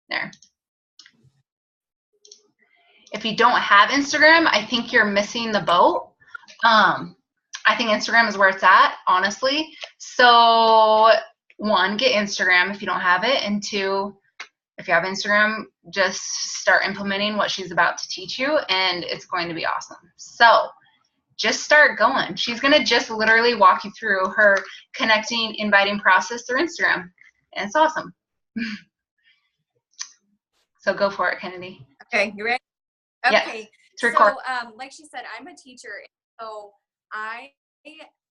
There. If you don't have Instagram, I think you're missing the boat. I think Instagram is where it's at, honestly. So 1, get Instagram if you don't have it. And 2, if you have Instagram, just start implementing what she's about to teach you, and it's going to be awesome. So just start going. She's going to just literally walk you through her connecting, inviting process through Instagram. And it's awesome. So go for it, Kennedy. Okay, you ready? Okay. Yes, it's recorded. So, like she said, I'm a teacher. So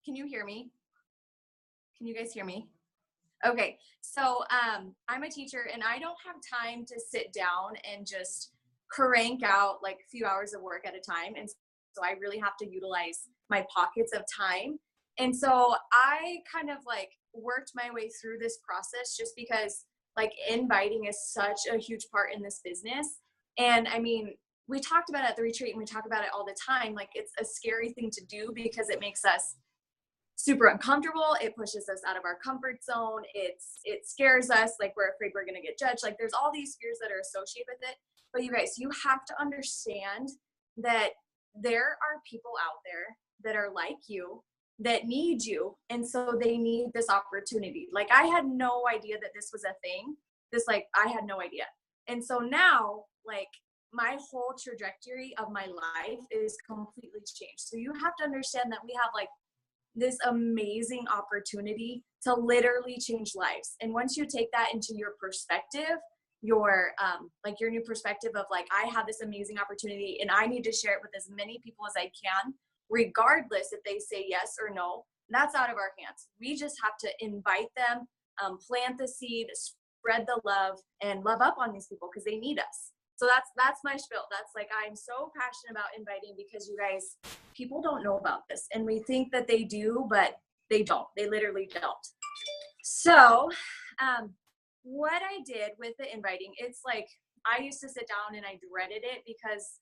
can you hear me? Can you guys hear me? Okay. So, I'm a teacher and I don't have time to sit down and just crank out like a few hours of work at a time. And so I really have to utilize my pockets of time. And so I kind of like worked my way through this process just because like inviting is such a huge part in this business. And I mean, we talked about it at the retreat and we talk about it all the time. Like it's a scary thing to do because it makes us super uncomfortable. It pushes us out of our comfort zone. It scares us. Like we're afraid we're going to get judged. Like there's all these fears that are associated with it. But you guys, you have to understand that there are people out there that are like you that need you. And so they need this opportunity. Like I had no idea that this was a thing. I had no idea. And so now like my whole trajectory of my life is completely changed. So you have to understand that we have like this amazing opportunity to literally change lives. And once you take that into your perspective, your new perspective of like, I have this amazing opportunity and I need to share it with as many people as I can, regardless if they say yes or no, that's out of our hands. We just have to invite them, plant the seed, spread the love, and love up on these people because they need us. So that's my spiel. That's like, I'm so passionate about inviting because you guys, people don't know about this. And we think that they do, but they don't. They literally don't. So what I did with the inviting, it's like, I used to sit down and I dreaded it because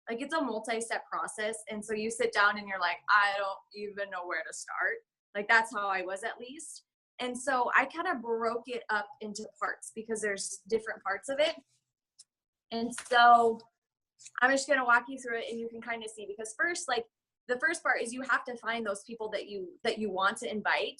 like it's a multi-step process. And so you sit down and you're like, I don't even know where to start. Like that's how I was at least. And so I kind of broke it up into parts because there's different parts of it. And so I'm just going to walk you through it and you can kind of see, because first, like the first part is you have to find those people that you want to invite,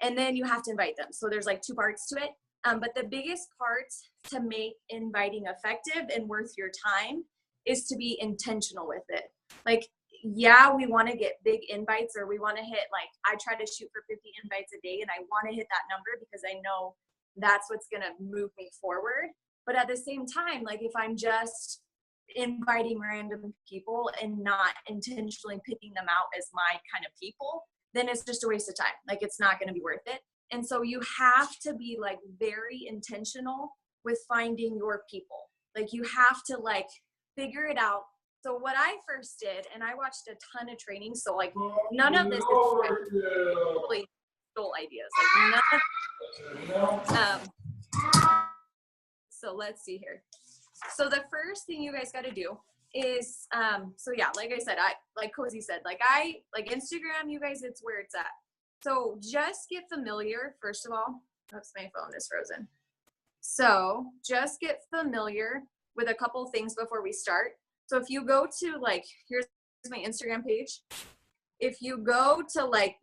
and then you have to invite them. So there's like 2 parts to it. But the biggest part to make inviting effective and worth your time is to be intentional with it. Like, yeah, we want to get big invites, or we want to hit, like, I try to shoot for 50 invites a day and I want to hit that number because I know that's what's going to move me forward. But at the same time, like if I'm just inviting random people and not intentionally picking them out as my kind of people, then it's just a waste of time. Like it's not going to be worth it. And so you have to be like very intentional with finding your people. Like you have to like figure it out. So what I first did, and I watched a ton of training. So like none of this is totally stole ideas. Like none of so let's see here. So the first thing you guys got to do is, so yeah, like I said, like Cozy said, like Instagram, you guys, it's where it's at. So just get familiar, first of all. Oops, my phone is frozen. So just get familiar with a couple things before we start. So if you go to like, here's my Instagram page. If you go to like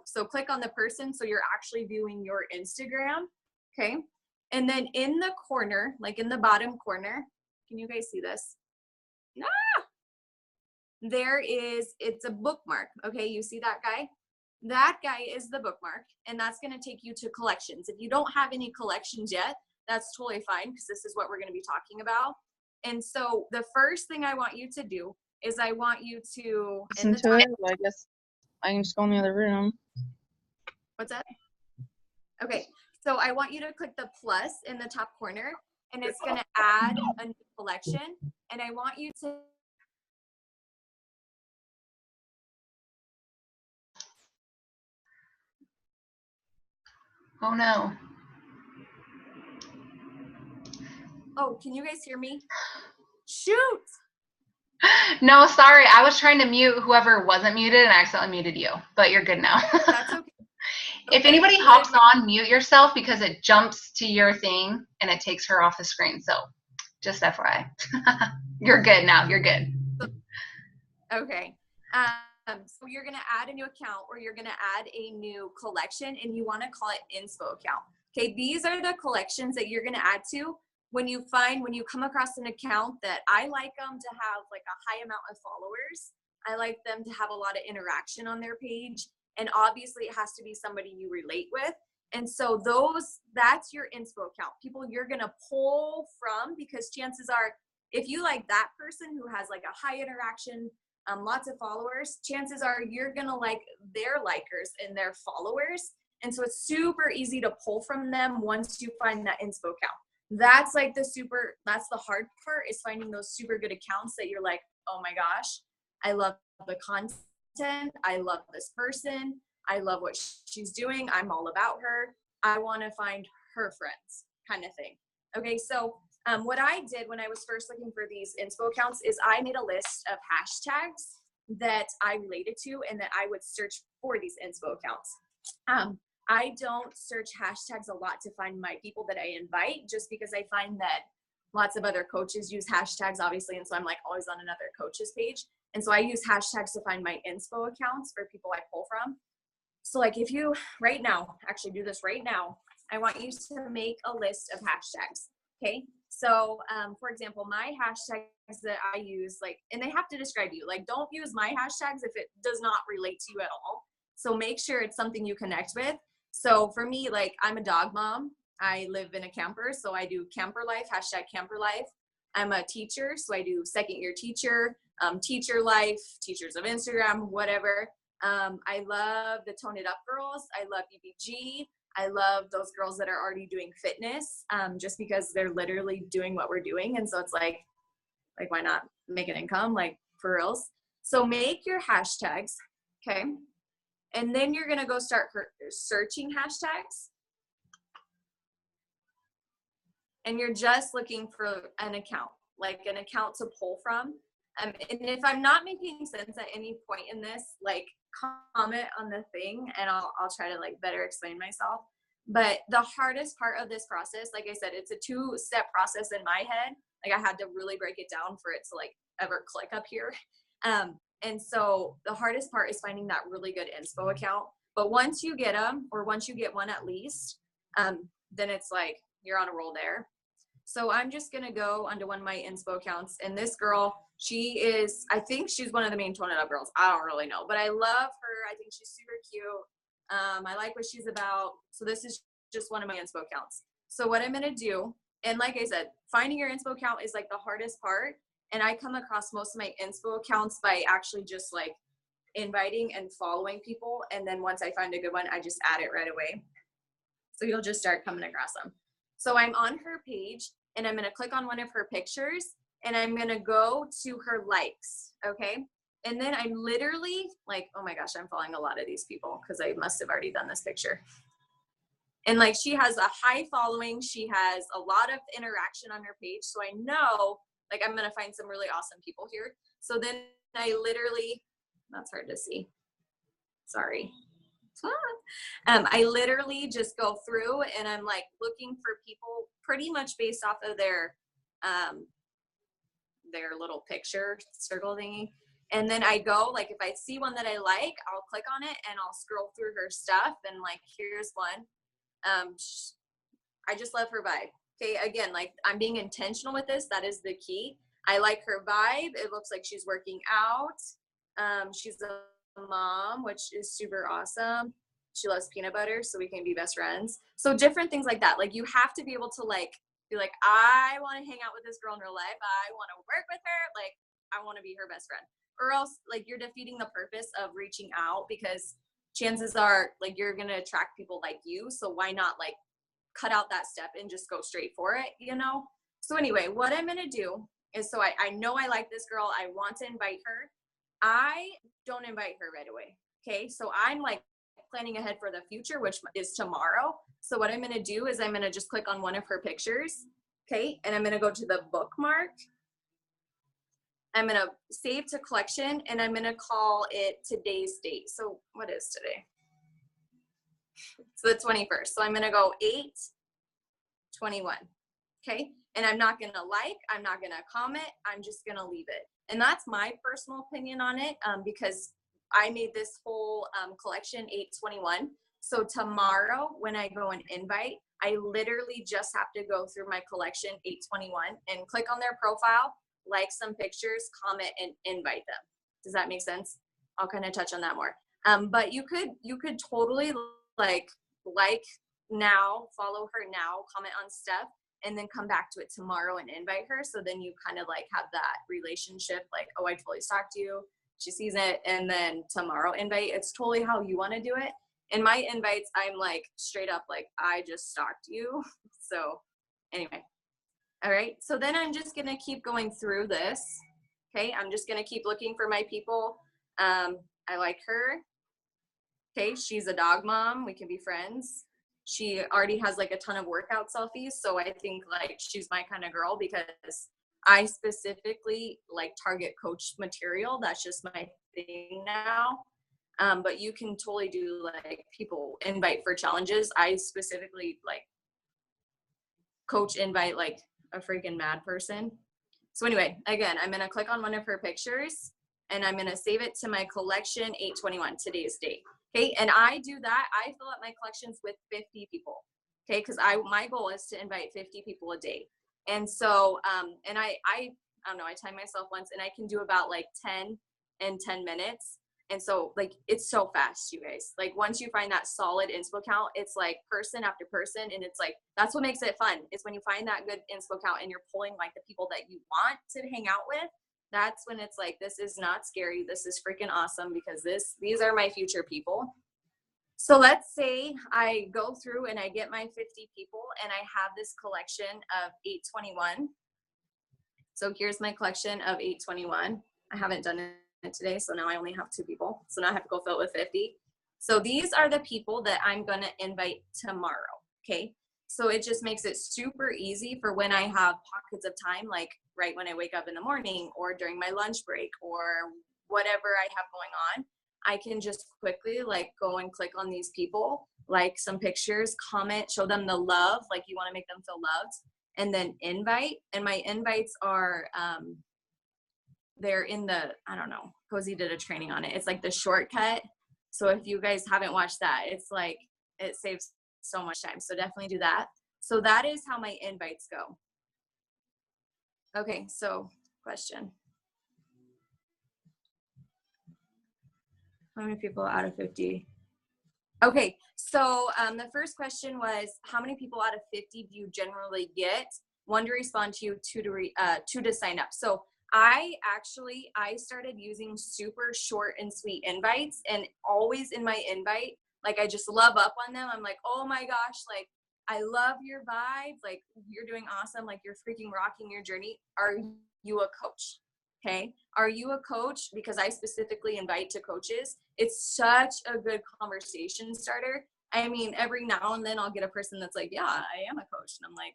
so click on the person, so you're actually viewing your Instagram, okay? And then in the corner, like in the bottom corner, can you guys see this? Ah! It's a bookmark, okay? You see that guy? That guy is the bookmark, and that's gonna take you to collections. If you don't have any collections yet, that's totally fine, because this is what we're gonna be talking about. And so the first thing I want you to do is I want you to listen to it. Well, I guess I can just go in the other room. What's that? Okay. So I want you to click the plus in the top corner, and it's going to add a new collection. And I want you to Oh no. Oh, can you guys hear me? Shoot. No, sorry. I was trying to mute whoever wasn't muted and I accidentally muted you, but you're good now. That's okay. If anybody hops on, mute yourself because it jumps to your thing and it takes her off the screen. So just FYI. You're good now. You're good. Okay. So you're going to add a new account or you're going to add a new collection and you want to call it inspo account. Okay. These are the collections that you're going to add to when you come across an account that I like them to have like a high amount of followers. I like them to have a lot of interaction on their page. And obviously it has to be somebody you relate with. And so that's your inspo account, people you're going to pull from, because chances are if you like that person who has like a high interaction, lots of followers, chances are you're going to like their likers and their followers. And so it's super easy to pull from them once you find that inspo account. That's like that's the hard part, is finding those super good accounts that you're like, oh my gosh, I love the content. I love this person. I love what she's doing. I'm all about her. I want to find her friends, kind of thing. Okay. So what I did when I was first looking for these inspo accounts is I made a list of hashtags that I related to and that I would search for these inspo accounts. I don't search hashtags a lot to find my people that I invite, just because I find that lots of other coaches use hashtags, obviously. And so I'm like always on another coach's page. And so I use hashtags to find my inspo accounts for people I pull from. So like if you right now, actually do this right now, I want you to make a list of hashtags. Okay. So for example, my hashtags that I use, like, and they have to describe you, like, don't use my hashtags if it does not relate to you at all. So make sure it's something you connect with. So for me, like, I'm a dog mom. I live in a camper. So I do camper life, hashtag camper life. I'm a teacher. So I do second year teacher, teacher life, teachers of Instagram, whatever. I love the Tone It Up girls. I love EBG. I love those girls that are already doing fitness, just because they're literally doing what we're doing. And so it's like, why not make an income, like, for reals? So make your hashtags. Okay. And then you're going to go start searching hashtags. And you're just looking for an account, like an account to pull from. And if I'm not making sense at any point in this, like, comment on the thing and I'll try to like better explain myself. But the hardest part of this process, like I said, it's a 2-step process in my head. Like, I had to really break it down for it to like ever click up here. And so the hardest part is finding that really good inspo account. But once you get them, or once you get one at least, then it's like you're on a roll there. So I'm just going to go onto one of my inspo accounts. And this girl, I think she's one of the main Tone It Up girls. I don't really know, but I love her. I think she's super cute. I like what she's about. So this is just one of my inspo accounts. So what I'm going to do, and like I said, finding your inspo account is like the hardest part. And I come across most of my inspo accounts by actually just like inviting and following people. And then once I find a good one, I just add it right away. So you'll just start coming across them. So I'm on her page and I'm going to click on one of her pictures and I'm going to go to her likes. Okay. And then I'm literally like, oh my gosh, I'm following a lot of these people because I must have already done this picture. And like, she has a high following. She has a lot of interaction on her page. So I know, like, I'm going to find some really awesome people here. So then I literally, that's hard to see. Sorry. I literally just go through and I'm like looking for people pretty much based off of their little picture circle thingy. And then I go, like, if I see one that I like, I'll click on it and I'll scroll through her stuff. And like, here's one. I just love her vibe. Okay. Again, like, I'm being intentional with this. That is the key. I like her vibe. It looks like she's working out. She's a mom, which is super awesome. She loves peanut butter, so we can be best friends. So different things like that. Like, you have to be able to like be like, I want to hang out with this girl in real life. I want to work with her. Like, I want to be her best friend. Or else, like, you're defeating the purpose of reaching out, because chances are, like, you're gonna attract people like you. So why not like cut out that step and just go straight for it, you know? So anyway, what I'm gonna do is, so I know I like this girl. I want to invite her. I don't invite her right away. Okay. So I'm like planning ahead for the future, which is tomorrow. So what I'm going to do is I'm going to just click on one of her pictures. Okay. And I'm going to go to the bookmark. I'm going to save to collection and I'm going to call it today's date. So what is today? So the 21st. So I'm going to go 8/21. Okay. And I'm not going to like, I'm not going to comment. I'm just going to leave it. And that's my personal opinion on it, because I made this whole collection 8/21. So tomorrow when I go and invite, I literally just have to go through my collection 8/21 and click on their profile, like some pictures, comment, and invite them. Does that make sense? I'll kind of touch on that more. But you could totally like now, follow her now, comment on stuff, and then come back to it tomorrow and invite her. So then you kind of like have that relationship, like, oh, I totally stalked you. She sees it, and then tomorrow invite. It's totally how you want to do it. In my invites, I'm like straight up like, I just stalked you. So anyway, all right. So then I'm just gonna keep going through this. Okay, I'm just gonna keep looking for my people. I like her. Okay, she's a dog mom. We can be friends. She already has like a ton of workout selfies. So I think like she's my kind of girl because I specifically like target coach material. That's just my thing now. But you can totally do like people invite for challenges. I specifically like coach invite like a freaking mad person. So anyway, again, I'm going to click on one of her pictures and I'm going to save it to my collection 8/21, today's date. Okay. And I do that. I fill up my collections with 50 people. Okay. Cause my goal is to invite 50 people a day. And so, and I don't know, I timed myself once and I can do about like 10 in 10 minutes. And so like, it's so fast, you guys. Like once you find that solid inspo count, it's like person after person. And it's like, that's what makes it fun is when you find that good inspo count and you're pulling like the people that you want to hang out with. That's when it's like, this is not scary. This is freaking awesome because these are my future people. So let's say I go through and I get my 50 people and I have this collection of 8/21. So here's my collection of 8/21. I haven't done it today, so now I only have 2 people. So now I have to go fill it with 50. So these are the people that I'm going to invite tomorrow. Okay. So it just makes it super easy for when I have pockets of time, like right when I wake up in the morning or during my lunch break or whatever I have going on. I can just quickly like go and click on these people, like some pictures, comment, show them the love, like you want to make them feel loved, and then invite. And my invites are, they're in the, I don't know, Cozy did a training on it. It's like the shortcut. So if you guys haven't watched that, it's like, it saves so much time. So definitely do that. So that is how my invites go. Okay, so question. How many people out of 50? Okay, so the first question was, how many people out of 50 do you generally get? 1 to respond to you, 2 to sign up. So I started using super short and sweet invites, and always in my invite, like I just love up on them. I'm like, oh my gosh, like I love your vibe. Like you're doing awesome. Like you're freaking rocking your journey. Are you a coach? Okay. Are you a coach? Because I specifically invite to coaches. It's such a good conversation starter. I mean, every now and then I'll get a person that's like, yeah, I am a coach. And I'm like,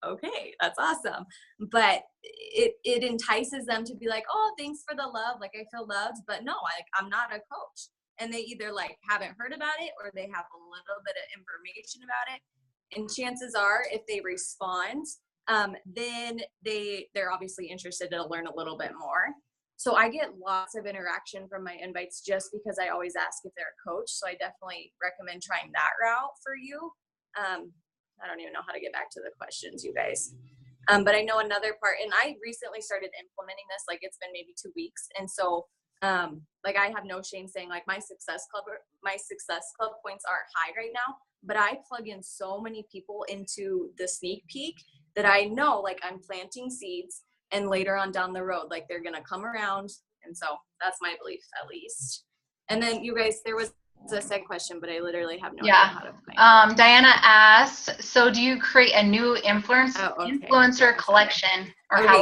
okay, that's awesome. But it entices them to be like, oh, thanks for the love. Like I feel loved, but no, I'm not a coach. And they either like haven't heard about it or they have a little bit of information about it. And chances are if they respond, then they're obviously interested to learn a little bit more. So I get lots of interaction from my invites just because I always ask if they're a coach. So I definitely recommend trying that route for you. I don't even know how to get back to the questions, you guys. But I know another part, and I recently started implementing this, like it's been maybe 2 weeks. And so like I have no shame saying like my success club points are high right now, but I plug in so many people into the sneak peek that I know like I'm planting seeds, and later on down the road, like they're going to come around. And so that's my belief at least. And then you guys, there was a second question, but I literally have no idea how to find it. Diana asked, so do you create a new influencer collection? Or okay, how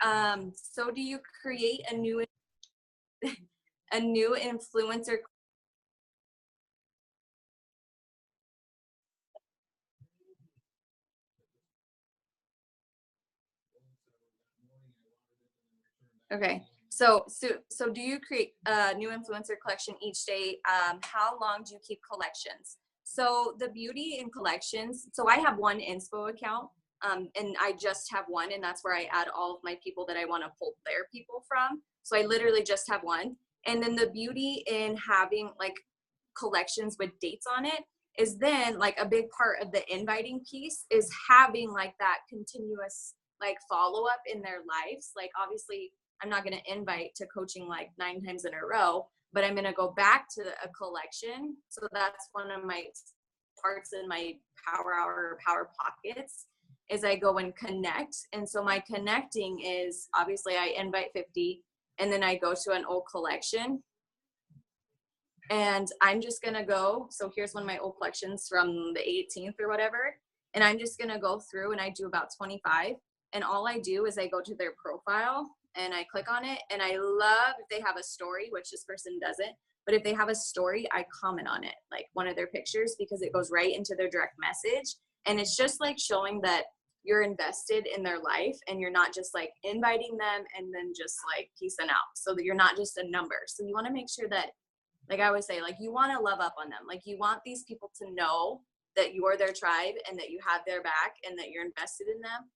long? So do you create a new influencer? Okay. So do you create a new influencer collection each day? How long do you keep collections? So the beauty in collections, so I have one inspo account, and I just have one, and that's where I add all of my people that I want to pull their people from. So I literally just have one. And then the beauty in having like collections with dates on it is then like a big part of the inviting piece is having like that continuous like follow up in their lives. Like obviously I'm not going to invite to coaching like 9 times in a row, but I'm going to go back to a collection. So that's one of my parts in my power hour, power pockets, is I go and connect. And so my connecting is obviously I invite 50 and then I go to an old collection. And I'm just going to go. So here's one of my old collections from the 18th or whatever. And I'm just going to go through and I do about 25. And all I do is I go to their profile and I click on it. And I love if they have a story, which this person doesn't. But if they have a story, I comment on it, like one of their pictures, because it goes right into their direct message. And it's just like showing that you're invested in their life and you're not just like inviting them and then just like peacing out. So that you're not just a number. So you want to make sure that, like I always say, like you want to love up on them. Like you want these people to know that you're their tribe and that you have their back and that you're invested in them,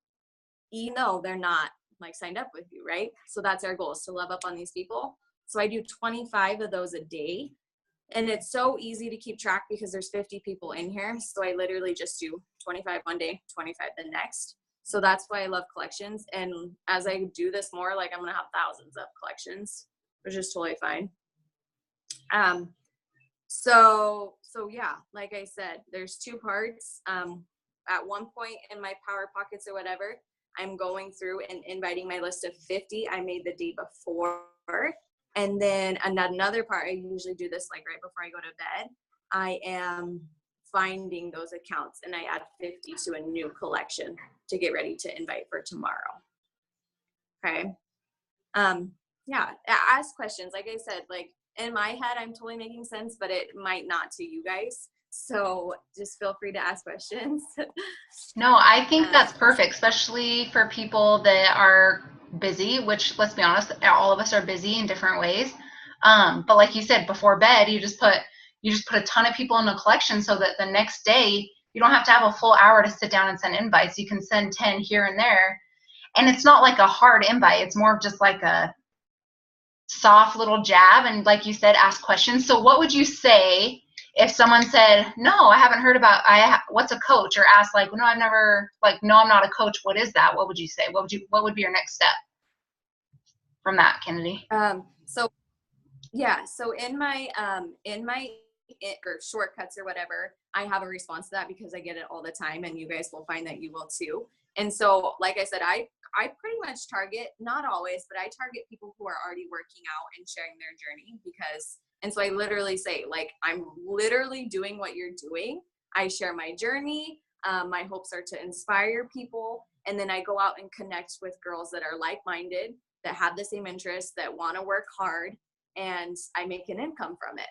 even though they're not like signed up with you, right? So that's our goal, is to love up on these people. So I do 25 of those a day. And it's so easy to keep track because there's 50 people in here. So I literally just do 25 one day, 25 the next. So that's why I love collections. And as I do this more, like I'm going to have thousands of collections, which is totally fine. So yeah, like I said, there's 2 parts. At one point in my power pockets or whatever, I'm going through and inviting my list of 50 I made the day before. And then another part, I usually do this like right before I go to bed. I am finding those accounts and I add 50 to a new collection to get ready to invite for tomorrow. Okay. Yeah, ask questions. Like I said, like in my head, I'm totally making sense, but it might not to you guys. So just feel free to ask questions. No, I think that's perfect, especially for people that are busy, which let's be honest, all of us are busy in different ways. But like you said, before bed, you just put a ton of people in a collection so that the next day you don't have to have a full hour to sit down and send invites. You can send 10 here and there. And it's not like a hard invite. It's more of just like a soft little jab. And like you said, ask questions. So what would you say if someone said, no, I haven't heard about, what's a coach? Or ask like, no, I've never, like, no, I'm not a coach. What is that? What would you say? What would be your next step from that, Kennedy? So yeah, so in my or shortcuts or whatever, I have a response to that because I get it all the time, and you guys will find that you will too. And so, like I said, I pretty much target, not always, but I target people who are already working out and sharing their journey because, and so I literally say, like, I'm literally doing what you're doing. I share my journey. My hopes are to inspire people. And then I go out and connect with girls that are like-minded, that have the same interests, that want to work hard, and I make an income from it.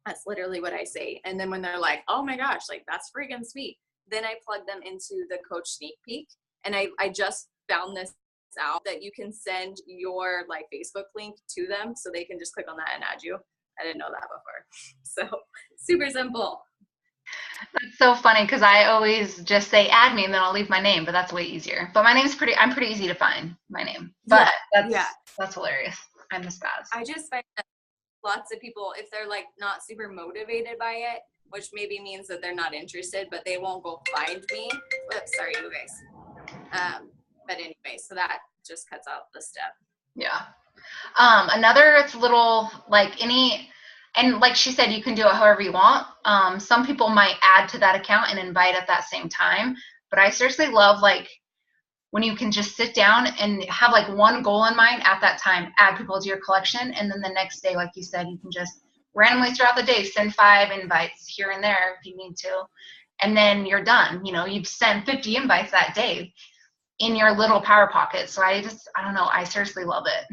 That's literally what I say. And then when they're like, oh my gosh, like that's freaking sweet, then I plug them into the coach sneak peek. And I just found this out that you can send your like Facebook link to them so they can just click on that and add you. I didn't know that before. So super simple. That's so funny because I always just say add me and then I'll leave my name, but that's way easier. But my name's I'm pretty easy to find, my name. But that's hilarious. I miss that. I just find that lots of people, if they're like not super motivated by it, which maybe means that they're not interested, but they won't go find me. Whoops, sorry, you guys. But anyway, so that just cuts out the step. Yeah. Another little like and like she said, you can do it however you want. Some people might add to that account and invite at that same time, but I seriously love like when you can just sit down and have like one goal in mind at that time, add people to your collection, and then the next day, like you said, you can just randomly throughout the day send 5 invites here and there if you need to, and then you're done. You know, you've sent 50 invites that day in your little power pocket. So I don't know, I seriously love it.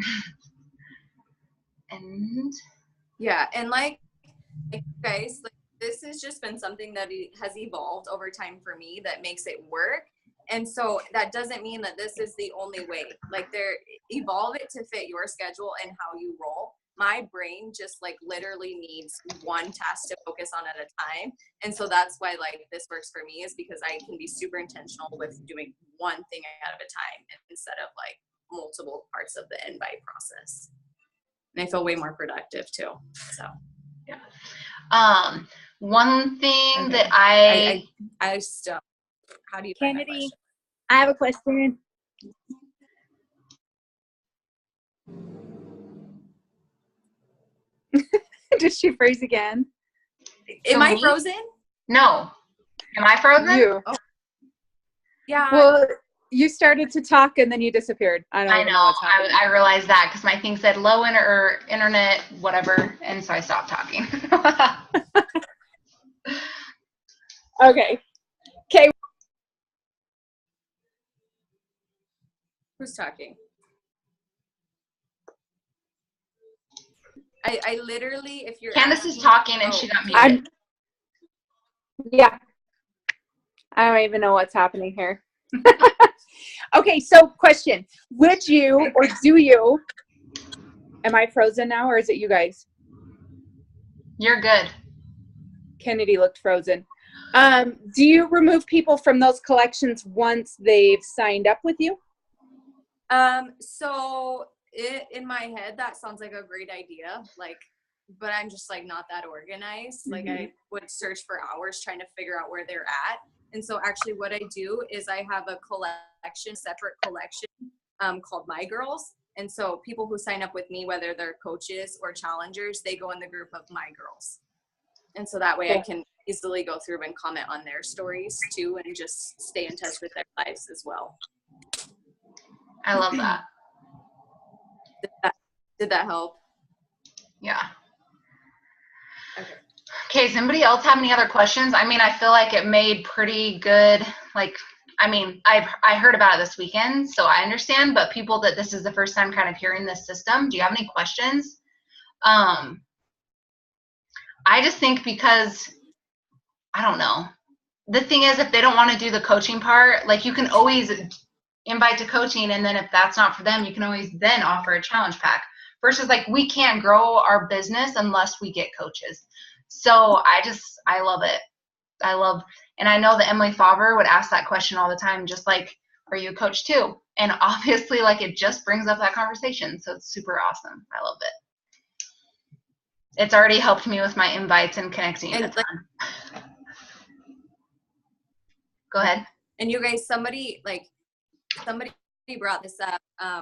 And yeah, and like guys, like this has just been something that has evolved over time for me that makes it work. And so that doesn't mean that this is the only way. Like evolve it to fit your schedule and how you roll. my brain just like literally needs one task to focus on at a time. And so that's why like this works for me, is because I can be super intentional with doing one thing at a time instead of like multiple parts of the invite process. And I feel way more productive too. So yeah. One thing okay. that I still, how do you Kennedy, I have a question. Did she freeze again? Am I frozen? No. Am I frozen? You. Oh. Yeah. Well, you started to talk and then you disappeared. I don't know what's happening. I realized that because my thing said low internet, whatever, and so I stopped talking. Okay. Who's talking? I literally, if you're Candace is talking and she got muted. Yeah. I don't even know what's happening here. Okay, so question. Would you or do you, am I frozen now or is it you guys? You're good. Kennedy looked frozen. Do you remove people from those collections once they've signed up with you? So in my head, that sounds like a great idea. Like, but I'm just like not that organized. Like I would search for hours trying to figure out where they're at. And so actually what I do is I have a separate collection, called My Girls. And so people who sign up with me, whether they're coaches or challengers, they go in the group of My Girls. And so that way I can easily go through and comment on their stories too, and just stay in touch with their lives as well. I love that. Did that help? Yeah. Okay. Okay, does anybody else have any other questions? I mean, I feel like it made pretty good, like, I mean, I heard about it this weekend, so I understand, but people that this is the first time kind of hearing this system, do you have any questions? I just think because, I don't know. The thing is, if they don't want to do the coaching part, like you can always invite to coaching, and then if that's not for them, you can always then offer a challenge pack. Versus like we can't grow our business unless we get coaches. So I love it. And I know that Emily Favre would ask that question all the time, just like, are you a coach too? And obviously like it just brings up that conversation. So it's super awesome. I love it. It's already helped me with my invites and connecting a ton. Go ahead. And you guys, somebody brought this up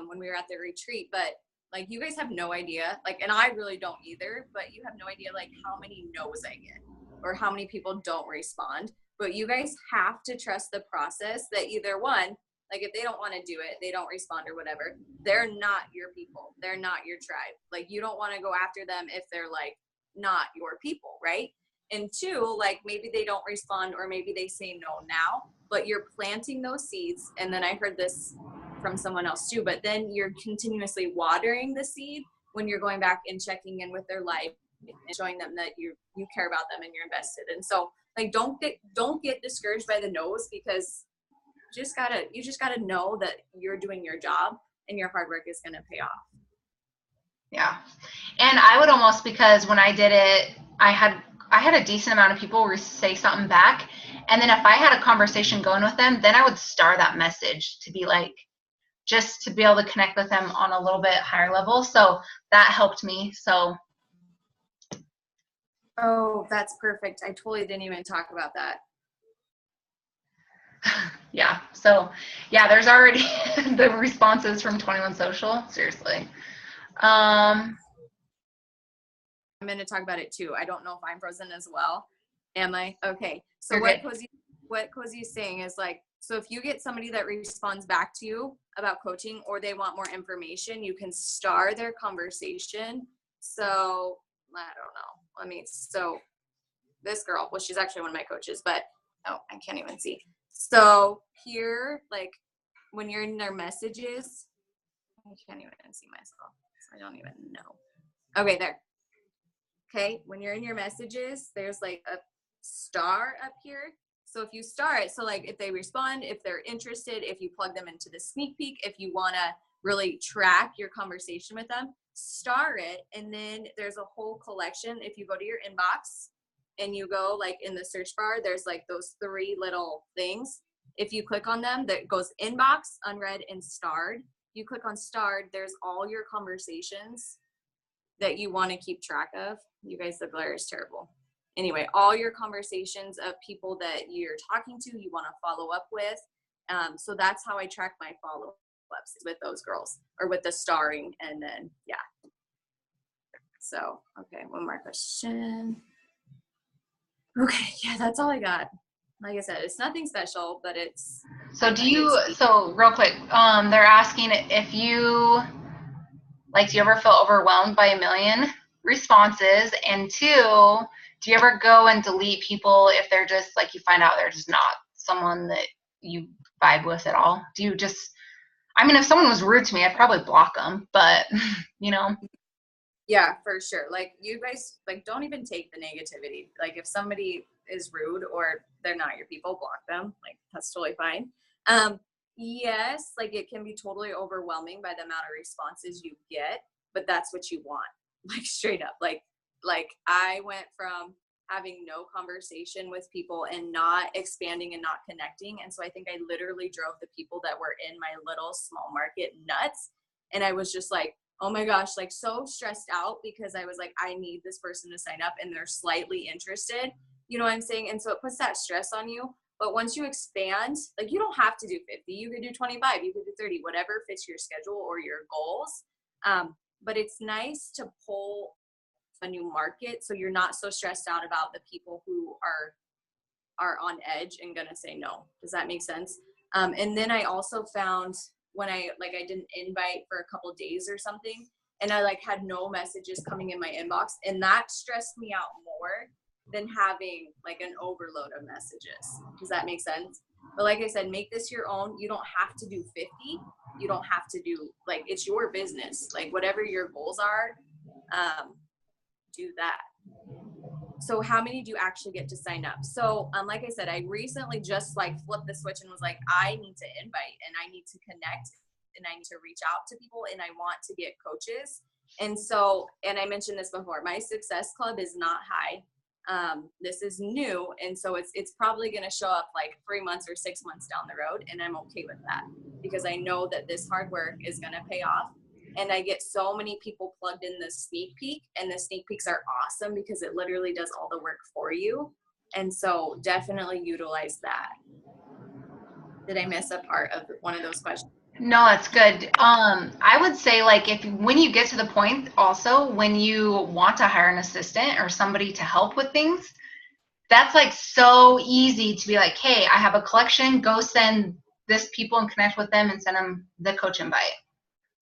when we were at the retreat, but like you guys have no idea, like, and I really don't either, but you have no idea like how many no's I get or how many people don't respond. But you guys have to trust the process that either one, like if they don't want to do it, they don't respond or whatever, they're not your people. They're not your tribe. Like you don't want to go after them if they're like not your people, right? And two, like maybe they don't respond or maybe they say no now, but you're planting those seeds. And then I heard this from someone else too, but then you're continuously watering the seed when you're going back and checking in with their life and showing them that you care about them and you're invested. And so like don't get discouraged by the no's, because you just gotta know that you're doing your job and your hard work is gonna pay off. Yeah. And I would almost, because when I did it, I had a decent amount of people say something back. And then if I had a conversation going with them, then I would star that message to be like, just to be able to connect with them on a little bit higher level. So that helped me. So. Oh, that's perfect. I totally didn't even talk about that. Yeah. So yeah, there's already the responses from 21 Social. Seriously. I'm going to talk about it too. I don't know if I'm frozen as well. Am I? Okay. So what Cozy's saying is like, so if you get somebody that responds back to you about coaching or they want more information, you can star their conversation. So I don't know. So this girl, well, she's actually one of my coaches, but oh, I can't even see. So here, like when you're in their messages, I can't even see myself. So I don't even know. Okay, there. Okay, when you're in your messages, there's like a star up here. So if you star it, so like if they respond, if they're interested, if you plug them into the sneak peek, if you want to really track your conversation with them, star it, and then there's a whole collection. If you go to your inbox and you go like in the search bar, there's like those 3 little things. If you click on them, that goes inbox, unread, and starred. You click on starred, there's all your conversations that you want to keep track of. You guys, the glare is terrible. Anyway, all your conversations of people that you're talking to, you want to follow up with. So that's how I track my follow-ups, with those girls, or with the starring, and then, yeah. So, okay, one more question. Okay, yeah, that's all I got. Like I said, it's nothing special, but it's. So so real quick, they're asking if you, like, do you ever feel overwhelmed by 1 million responses? And 2, do you ever go and delete people if they're just, like, you find out they're just not someone that you vibe with at all? Do you just, I mean, if someone was rude to me, I'd probably block them, but, you know. Yeah, for sure. Like, you guys, like, don't even take the negativity. Like, if somebody is rude or they're not your people, block them. Like, that's totally fine. Yes, like, it can be totally overwhelming by the amount of responses you get, but that's what you want. Like, straight up. Like I went from having no conversation with people and not expanding and not connecting. And so I think I literally drove the people that were in my little small market nuts. And I was just like, oh my gosh, like, so stressed out, because I was like, I need this person to sign up and they're slightly interested. You know what I'm saying? And so it puts that stress on you. But once you expand, like, you don't have to do 50. You could do 25. You could do 30, whatever fits your schedule or your goals. But it's nice to pull a new market, so you're not so stressed out about the people who are on edge and gonna say no. Does that make sense? And then I also found, when I did an invite for a couple of days or something, and I, like, had no messages coming in my inbox, and that stressed me out more than having, like, an overload of messages. Does that make sense? But like I said, make this your own. You don't have to do 50. You don't have to do, like, it's your business. Like, whatever your goals are, do that. So how many do you actually get to sign up? So like I said, I recently just, like, flipped the switch and was like, I need to invite, and I need to connect, and I need to reach out to people, and I want to get coaches. And so, and I mentioned this before, my Success Club is not high. This is new, and so it's probably going to show up like 3 months or 6 months down the road, and I'm okay with that, because I know that this hard work is going to pay off. And I get so many people plugged in the sneak peek, and the sneak peeks are awesome because it literally does all the work for you. And so definitely utilize that. Did I miss a part of one of those questions? No, that's good. I would say, like, when you get to the point, also when you want to hire an assistant or somebody to help with things, that's, like, so easy to be like, hey, I have a collection, go send this people and connect with them and send them the coach invite.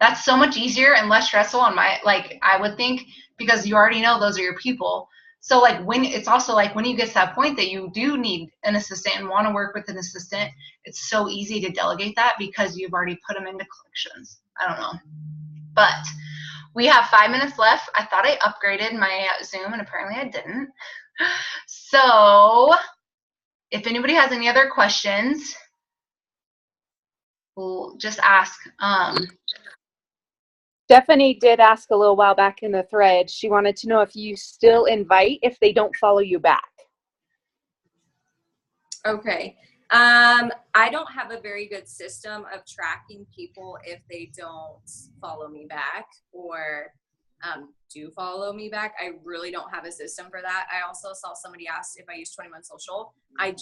That's so much easier and less stressful on I would think, because you already know those are your people. So, like, when it's also like when you get to that point that you do need an assistant and want to work with an assistant, it's so easy to delegate that because you've already put them into collections. I don't know. But we have 5 minutes left. I thought I upgraded my Zoom, and apparently I didn't. So if anybody has any other questions, we'll just ask. Stephanie did ask a little while back in the thread. She wanted to know if you still invite if they don't follow you back. Okay. I don't have a very good system of tracking people if they don't follow me back or do follow me back. I really don't have a system for that. I also saw somebody asked if I use 21 Social. I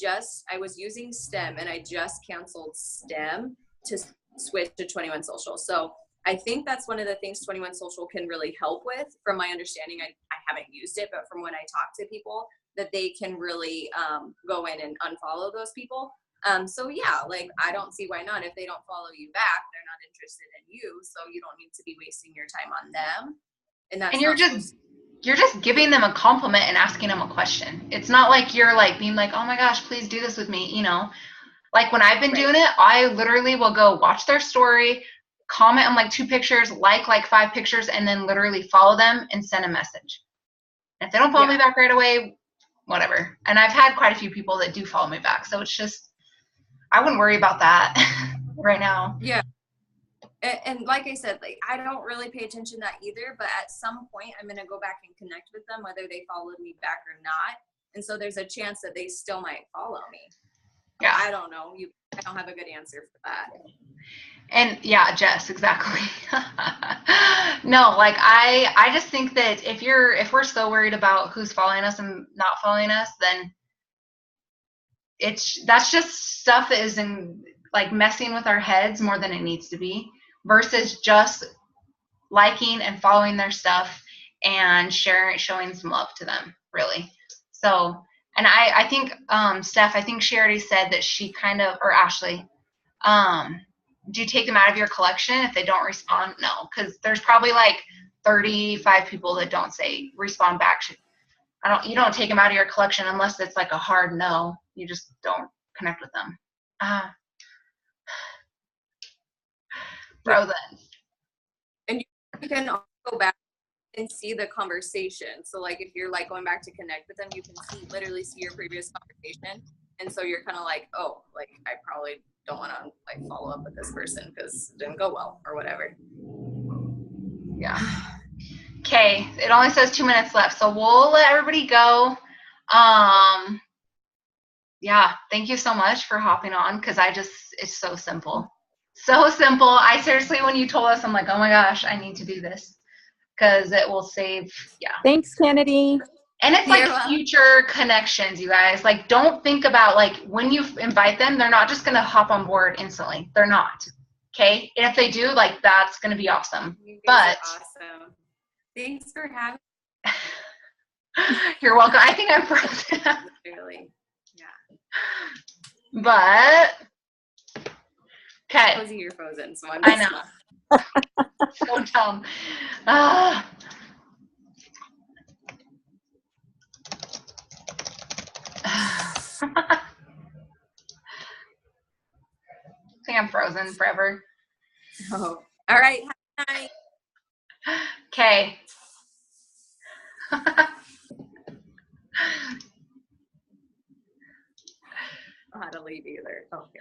was using STEM, and I just canceled STEM to switch to 21 Social. So I think that's one of the things 21 Social can really help with. From my understanding, I haven't used it, but from when I talk to people, that they can really go in and unfollow those people. So yeah, like, I don't see why not. If they don't follow you back, they're not interested in you, so you don't need to be wasting your time on them. And you're just giving them a compliment and asking them a question. It's not like you're, like, being like, oh my gosh, please do this with me, you know. Like, when I've been doing it, I literally will go watch their story, comment on, like, 2 pictures, like 5 pictures, and then literally follow them and send a message. And if they don't follow me back right away, whatever. And I've had quite a few people that do follow me back, so it's just, I wouldn't worry about that right now. Yeah. And like I said, like I don't really pay attention to that either, but at some point I'm gonna go back and connect with them, whether they followed me back or not. And so there's a chance that they still might follow me. Yeah. I don't know. I don't have a good answer for that. And yeah, Jess, exactly. No, like I just think that if we're so worried about who's following us and not following us, then that's just stuff that is in like messing with our heads more than it needs to be, versus just liking and following their stuff and showing some love to them, really. So, and I think Steph, I think she already said that she kind of, or Ashley, do you take them out of your collection if they don't respond? No, because there's probably like 35 people that don't respond back. You don't take them out of your collection unless it's like a hard no. You just don't connect with them. Frozen. And you can go back and see the conversation. So like if you're like going back to connect with them, you can literally see your previous conversation. And so you're kind of like, oh, like I probably don't want to like follow up with this person because it didn't go well or whatever. Yeah. Okay, it only says 2 minutes left, so we'll let everybody go. Yeah, thank you so much for hopping on, because it's so simple. So simple. I seriously, when you told us, I'm like, oh my gosh, I need to do this, because it will save, yeah. Thanks, Kennedy. And it's like future connections, you guys. Like, don't think about, like, when you invite them, they're not just going to hop on board instantly. They're not. Okay? And if they do, like, that's going to be awesome. But awesome. Thanks for having me. You're welcome. I think I'm frozen. Really? Yeah. But, okay. Cozy, you're frozen, so I'm I know. So dumb. I think I'm frozen forever. Oh. All right. Have a night. Okay. I don't know how to leave either. Okay.